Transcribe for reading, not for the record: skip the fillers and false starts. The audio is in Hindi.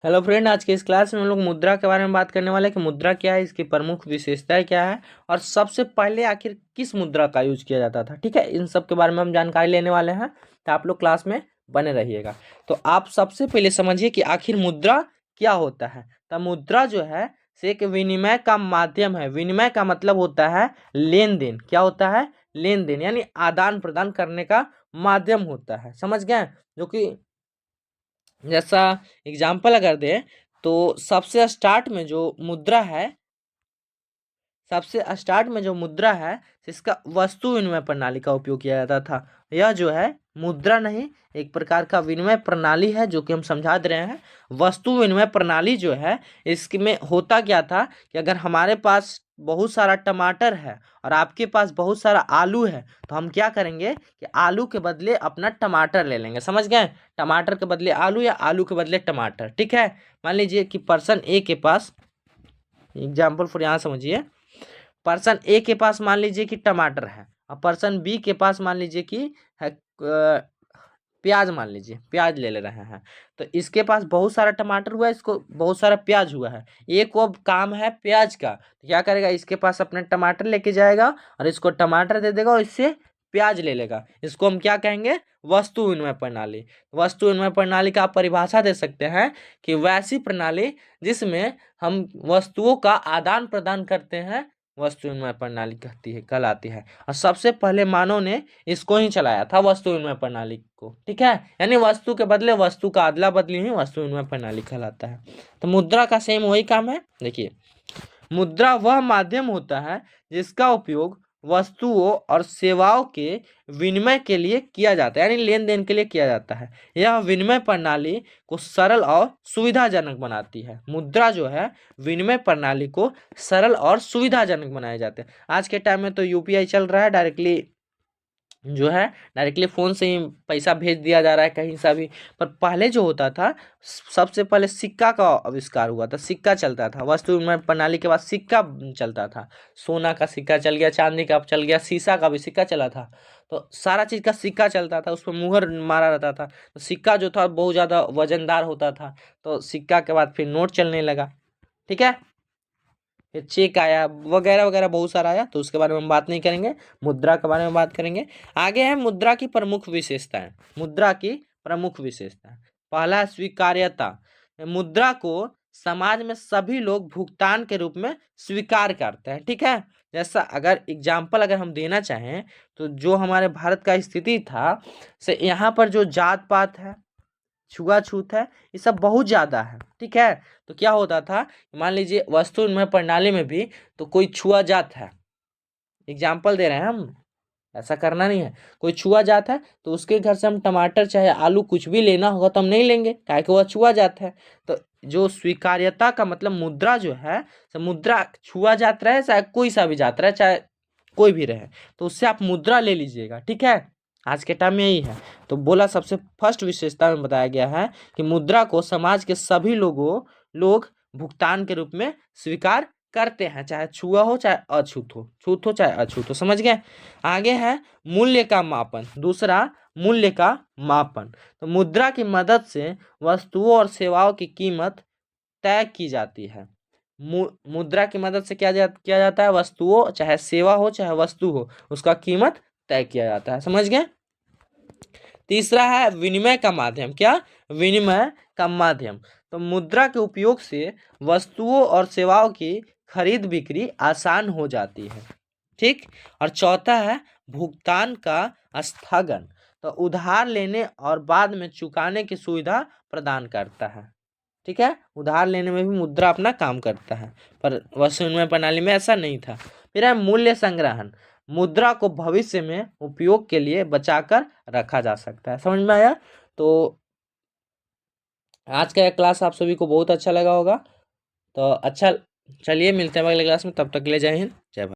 हेलो फ्रेंड, आज के इस क्लास में हम लोग मुद्रा के बारे में बात करने वाले हैं कि मुद्रा क्या है, इसकी प्रमुख विशेषताएं क्या है और सबसे पहले आखिर किस मुद्रा का यूज किया जाता था। ठीक है, इन सब के बारे में हम जानकारी लेने वाले हैं, तो आप लोग क्लास में बने रहिएगा। तो आप सबसे पहले समझिए कि आखिर मुद्रा क्या होता है। तो मुद्रा जो है से एक विनिमय का माध्यम है। विनिमय का मतलब होता है लेन देन। क्या होता है? लेन देन, यानी आदान प्रदान करने का माध्यम होता है। समझ गए? जो कि जैसा एग्जाम्पल अगर दें तो सबसे स्टार्ट में जो मुद्रा है, सबसे स्टार्ट में जो मुद्रा है इसका वस्तु विनिमय प्रणाली का उपयोग किया जाता था। यह जो है मुद्रा नहीं, एक प्रकार का विनिमय प्रणाली है, जो कि हम समझा दे रहे हैं। वस्तु विनिमय प्रणाली जो है इसमें होता क्या था कि अगर हमारे पास बहुत सारा टमाटर है और आपके पास बहुत सारा आलू है, तो हम क्या करेंगे कि आलू के बदले अपना टमाटर ले लेंगे। समझ गए? टमाटर के बदले आलू या आलू के बदले टमाटर। ठीक है, मान लीजिए कि पर्सन ए के पास, एग्जाम्पल फॉर यहाँ समझिए, पर्सन ए के पास मान लीजिए कि टमाटर है और पर्सन बी के पास मान लीजिए कि है प्याज। मान लीजिए प्याज ले ले रहे हैं, तो इसके पास बहुत सारा टमाटर हुआ है, इसको बहुत सारा प्याज हुआ है। एक को अब काम है प्याज का, तो क्या करेगा, इसके पास अपने टमाटर लेके जाएगा और इसको टमाटर दे देगा और इससे प्याज ले लेगा। इसको हम क्या कहेंगे? वस्तु विनिमय प्रणाली। वस्तु विनिमय प्रणाली का आप परिभाषा दे सकते हैं कि वैसी प्रणाली जिसमें हम वस्तुओं का आदान प्रदान करते हैं, वस्तु विनिमय प्रणाली कहलाती है। और सबसे पहले मानव ने इसको ही चलाया था, वस्तु विनिमय प्रणाली को। ठीक है, यानी वस्तु के बदले वस्तु का अदला बदली ही वस्तु विनिमय प्रणाली कहलाता है। तो मुद्रा का सेम वही काम है। देखिए, मुद्रा वह माध्यम होता है जिसका उपयोग वस्तुओं और सेवाओं के विनिमय के लिए किया जाता है, यानी लेन देन के लिए किया जाता है। यह विनिमय प्रणाली को सरल और सुविधाजनक बनाती है। मुद्रा जो है विनिमय प्रणाली को सरल और सुविधाजनक बनाए जाते हैं। आज के टाइम में तो यूपीआई चल रहा है, डायरेक्टली जो है डायरेक्टली फ़ोन से ही पैसा भेज दिया जा रहा है कहीं सा भी। पर पहले जो होता था, सबसे पहले सिक्का का आविष्कार हुआ था। सिक्का चलता था, वस्तु विनिमय प्रणाली के बाद सिक्का चलता था। सोना का सिक्का चल गया, चांदी का चल गया, शीशा का भी सिक्का चला था। तो सारा चीज़ का सिक्का चलता था, उस पर मुहर मारा रहता था। तो सिक्का जो था बहुत ज़्यादा वजनदार होता था। तो सिक्का के बाद फिर नोट चलने लगा। ठीक है, फिर चेक आया, वगैरह वगैरह बहुत सारा आया, तो उसके बारे में हम बात नहीं करेंगे, मुद्रा के बारे में बात करेंगे। आगे है मुद्रा की प्रमुख विशेषताएं। मुद्रा की प्रमुख विशेषताएं, पहला स्वीकार्यता। मुद्रा को समाज में सभी लोग भुगतान के रूप में स्वीकार करते हैं। ठीक है, जैसा अगर एग्जाम्पल अगर हम देना चाहें तो जो हमारे भारत का स्थिति था, से यहाँ पर जो जात पात है, छुआछूत है, ये सब बहुत ज़्यादा है। ठीक है, तो क्या होता था, मान लीजिए वस्तु विनिमय प्रणाली में भी तो कोई छुआ जात है, एग्जाम्पल दे रहे हैं हम, ऐसा करना नहीं है। कोई छुआ जात है तो उसके घर से हम टमाटर चाहे आलू कुछ भी लेना होगा तो हम नहीं लेंगे, काहे कि वह छुआ जात है। तो जो स्वीकार्यता का मतलब मुद्रा जो है, मुद्रा छुआ जात रहे चाहे कोई सा भी जात रहे, चाहे कोई भी रहे, तो उससे आप मुद्रा ले लीजिएगा। ठीक है, आज के टाइम में यही है। तो बोला सबसे फर्स्ट विशेषता में बताया गया है कि मुद्रा को समाज के सभी लोग भुगतान के रूप में स्वीकार करते हैं, चाहे छुआ हो चाहे अछूत हो, छूत हो चाहे अछूत हो। समझ गए? आगे है मूल्य का मापन। दूसरा, मूल्य का मापन। तो मुद्रा की मदद से वस्तुओं और सेवाओं की कीमत तय की जाती है। मुद्रा की मदद से किया जाता है, वस्तुओं चाहे सेवा हो चाहे वस्तु हो, उसका कीमत तय किया जाता है। समझ गए? तीसरा है विनिमय का माध्यम। क्या? विनिमय का माध्यम। तो मुद्रा के उपयोग से वस्तुओं और सेवाओं की खरीद बिक्री आसान हो जाती है। ठीक, और चौथा है भुगतान का स्थगन। तो उधार लेने और बाद में चुकाने की सुविधा प्रदान करता है। ठीक है, उधार लेने में भी मुद्रा अपना काम करता है, पर वस्तु विनिमय प्रणाली में ऐसा नहीं था। फिर है मूल्य संग्रहण। मुद्रा को भविष्य में उपयोग के लिए बचाकर रखा जा सकता है। समझ में आया? तो आज का यह क्लास आप सभी को बहुत अच्छा लगा होगा। तो अच्छा, चलिए मिलते हैं अगले क्लास में, तब तक के लिए जय हिंद, जय भारत।